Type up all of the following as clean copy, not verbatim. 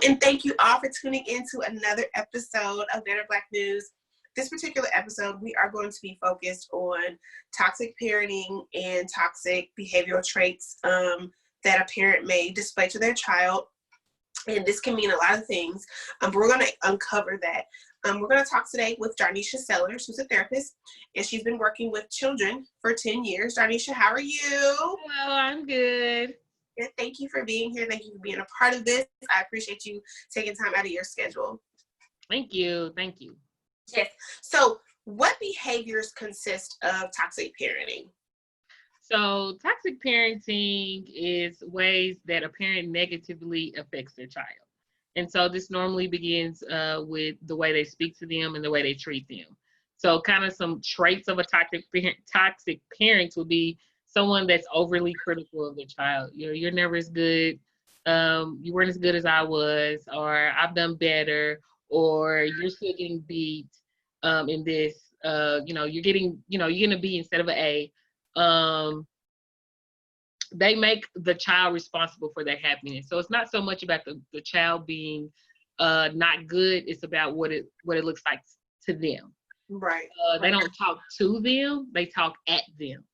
and thank you all for tuning in to another episode of Better Black News. This particular episode, we are going to be focused on toxic parenting and toxic behavioral traits that a parent may display to their child. And this can mean a lot of things, but we're going to uncover that. We're going to talk today with Darnisha Sellers, who's a therapist, and she's been working with children for 10 years. Darnisha, how are you? Hello, I'm good. Thank you for being here. Thank you for being a part of this. I appreciate you taking time out of your schedule. Thank you. Thank you. Yes. So what behaviors consist of toxic parenting? So toxic parenting is ways that a parent negatively affects their child. And so this normally begins with the way they speak to them and the way they treat them. So kind of some traits of a toxic parent would be someone that's overly critical of their child. You're never as good. You weren't as good as I was, or I've done better, or you're still getting beat in this. You're getting a B instead of an A. They make the child responsible for their happiness. So it's not so much about the child being not good. It's about what it looks like to them. Right. They don't talk to them. They talk at them.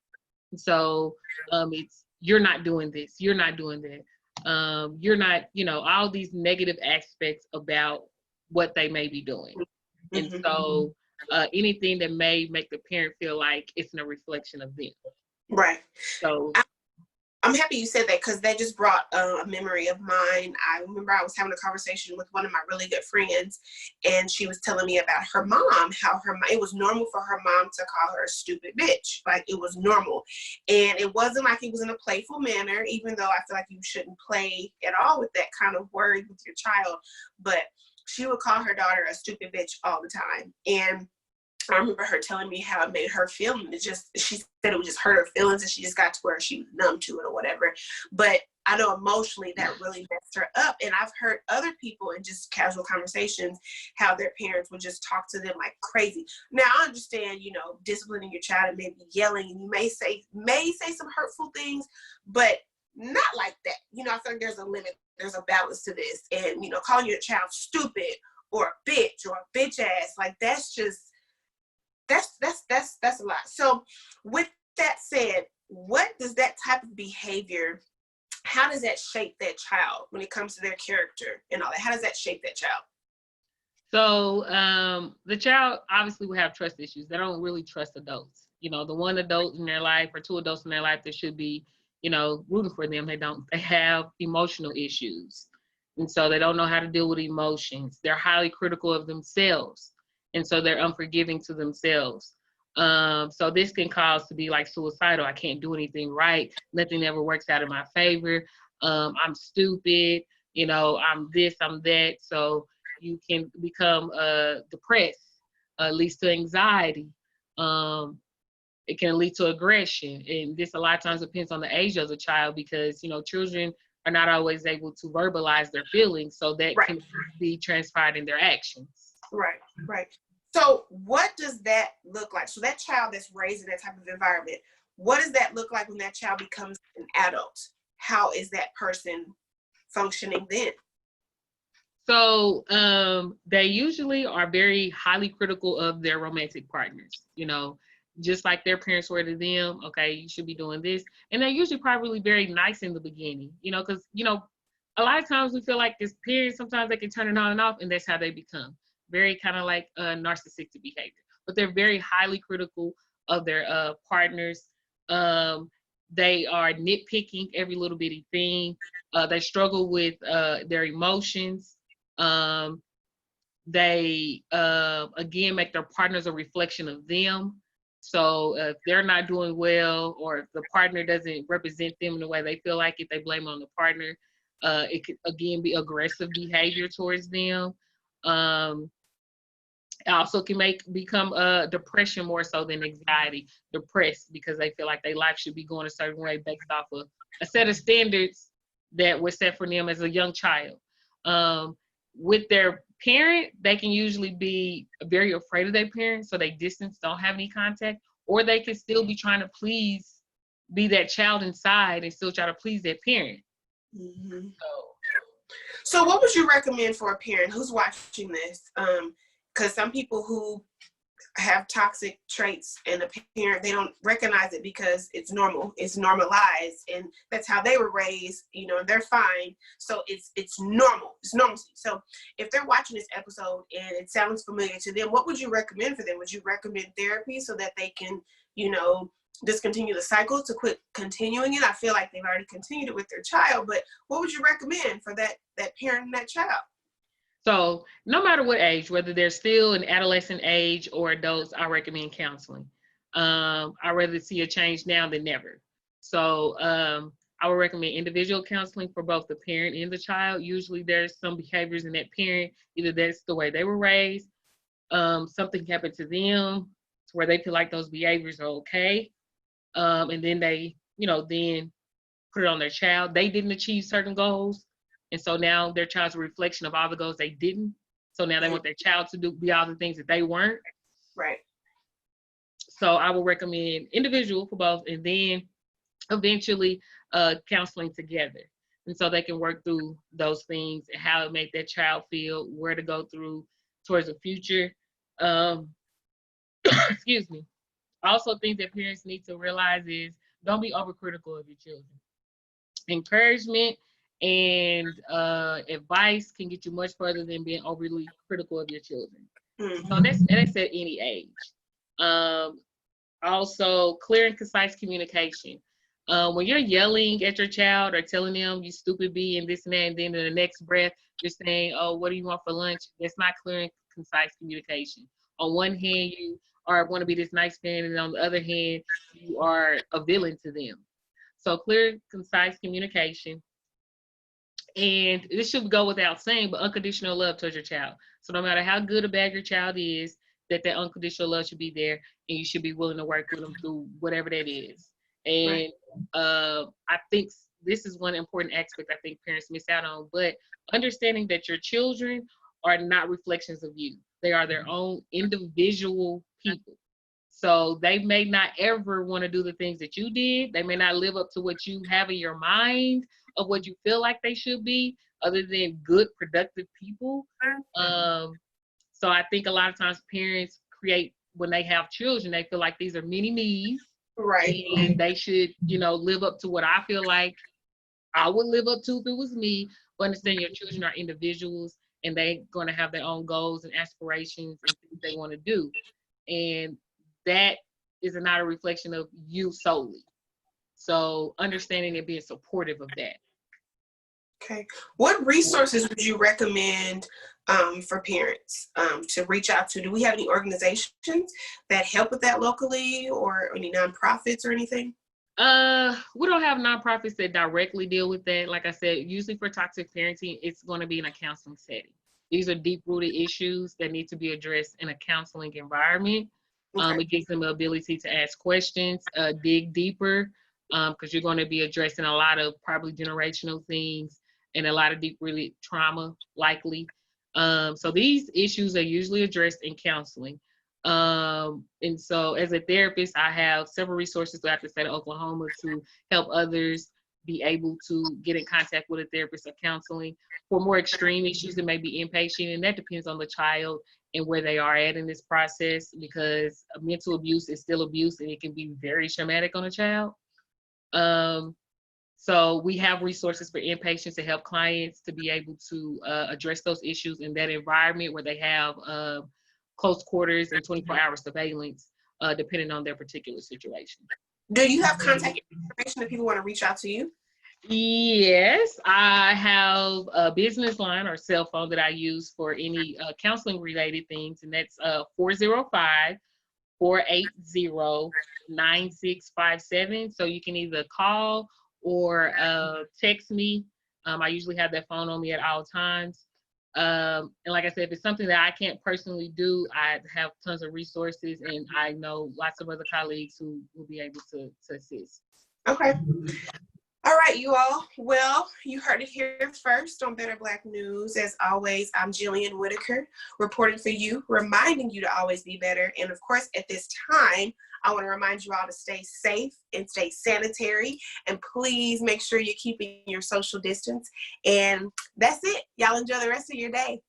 So it's, you're not doing this. You're not doing that. You're not, all these negative aspects about what they may be doing. And so anything that may make the parent feel like it's a reflection of them. Right. So I'm happy you said that, because that just brought a memory of mine. I remember I was having a conversation with one of my really good friends, and she was telling me about her mom, how it was normal for her mom to call her a stupid bitch. Like, it was normal. And it wasn't like it was in a playful manner, even though I feel like you shouldn't play at all with that kind of word with your child. But she would call her daughter a stupid bitch all the time. And I remember her telling me how it made her feel. And she said it would just hurt her feelings, and she just got to where she was numb to it or whatever. But I know emotionally that really messed her up. And I've heard other people in just casual conversations how their parents would just talk to them like crazy. Now, I understand, disciplining your child and maybe yelling, and you may say some hurtful things, but not like that. I feel like there's a limit, there's a balance to this. And, calling your child stupid or a bitch or a bitch ass, like that's a lot. So with that said, what does that type of behavior, how does that shape that child when it comes to their character and all that? How does that shape that child? So the child obviously will have trust issues. They don't really trust adults. The one adult in their life or two adults in their life that should be, rooting for them, they have emotional issues. And so they don't know how to deal with emotions. They're highly critical of themselves. And so they're unforgiving to themselves. So this can cause to be like suicidal. I can't do anything right. Nothing ever works out in my favor. I'm stupid. I'm this, I'm that. So you can become depressed, leads to anxiety. It can lead to aggression. And this a lot of times depends on the age of the child, because, children are not always able to verbalize their feelings. So that can be transpired in their actions. Right. So what does that look like? So that child that's raised in that type of environment, what does that look like when that child becomes an adult? How is that person functioning then? So they usually are very highly critical of their romantic partners, just like their parents were to them. Okay, you should be doing this. And they're usually probably very nice in the beginning, because, a lot of times we feel like as parents, sometimes they can turn it on and off, and that's how they become. Very kind of like narcissistic behavior, but they're very highly critical of their partners. They are nitpicking every little bitty thing. They struggle with their emotions. They, again, make their partners a reflection of them. So if they're not doing well, or if the partner doesn't represent them in the way they feel like it, they blame it on the partner. It could, again, be aggressive behavior towards them. Also can become depression more so than anxiety. Depressed because they feel like their life should be going a certain way based off of a set of standards that were set for them as a young child. With their parent, they can usually be very afraid of their parents, so they distance, don't have any contact, or they can still be trying to be that child inside and still try to please their parent. Mm-hmm. So what would you recommend for a parent who's watching this? Because some people who have toxic traits and a parent, they don't recognize it because it's normal, it's normalized, and that's how they were raised, you know, they're fine. So it's normal, it's normalcy. So if they're watching this episode and it sounds familiar to them, what would you recommend for them? Would you recommend therapy so that they can, you know, discontinue the cycle, to quit continuing it? I feel like they've already continued it with their child, but what would you recommend for that parent and that child? So no matter what age, whether they're still in adolescent age or adults, I recommend counseling. I'd rather see a change now than never. So I would recommend individual counseling for both the parent and the child. Usually there's some behaviors in that parent, either that's the way they were raised, something happened to them where they feel like those behaviors are okay. And then they, you know, then put it on their child. They didn't achieve certain goals. And so now their child's a reflection of all the goals they didn't. So now they want their child to be all the things that they weren't. Right. So I would recommend individual for both, and then eventually counseling together. And so they can work through those things and how it made that child feel, where to go through towards the future. Excuse me. Also, things that parents need to realize is don't be overcritical of your children. Encouragement and advice can get you much further than being overly critical of your children. Mm-hmm. So that's at any age. Also, clear and concise communication. When you're yelling at your child or telling them you stupid bee and this and that, and then in the next breath you're saying, "Oh, what do you want for lunch?" That's not clear and concise communication. On one hand, you want to be this nice parent, and on the other hand, you are a villain to them. So clear, concise communication. And this should go without saying, but unconditional love towards your child. So no matter how good or bad your child is, that unconditional love should be there, and you should be willing to work with them through whatever that is. And I think this is one important aspect I think parents miss out on, but understanding that your children are not reflections of you. They are their own individual people. So they may not ever want to do the things that you did. They may not live up to what you have in your mind of what you feel like they should be, other than good, productive people. So I think a lot of times parents create, when they have children, they feel like these are mini me's. Right. And they should, you know, live up to what I feel like I would live up to if it was me. But understand your children are individuals, and they're going to have their own goals and aspirations and things they want to do. And that is not a reflection of you solely. So understanding and being supportive of that. Okay. What resources would you recommend for parents to reach out to? Do we have any organizations that help with that locally, or any nonprofits or anything? We don't have nonprofits that directly deal with that. Like I said, usually for toxic parenting, it's going to be in a counseling setting. These are deep-rooted issues that need to be addressed in a counseling environment. Okay. It gives them the ability to ask questions, dig deeper, because you're going to be addressing a lot of probably generational things and a lot of deep-rooted trauma, likely. So these issues are usually addressed in counseling. And so as a therapist, I have several resources throughout the state of Oklahoma to help others be able to get in contact with a therapist or counseling. For more extreme issues, it may be inpatient, and that depends on the child and where they are at in this process, because mental abuse is still abuse, and it can be very traumatic on a child. So we have resources for inpatients to help clients to be able to address those issues in that environment where they have close quarters and 24-hour surveillance, depending on their particular situation. Do you have contact information if people want to reach out to you? Yes, I have a business line or cell phone that I use for any counseling related things, and that's 405-480-9657. So you can either call or text me. I usually have that phone on me at all times. And like I said, if it's something that I can't personally do, I have tons of resources, and I know lots of other colleagues who will be able to assist. Okay. All right, you all. Well, you heard it here first on Better Black News. As always, I'm Jillian Whitaker, reporting for you, reminding you to always be better. And of course, at this time, I want to remind you all to stay safe and stay sanitary. And please make sure you're keeping your social distance. And that's it. Y'all enjoy the rest of your day.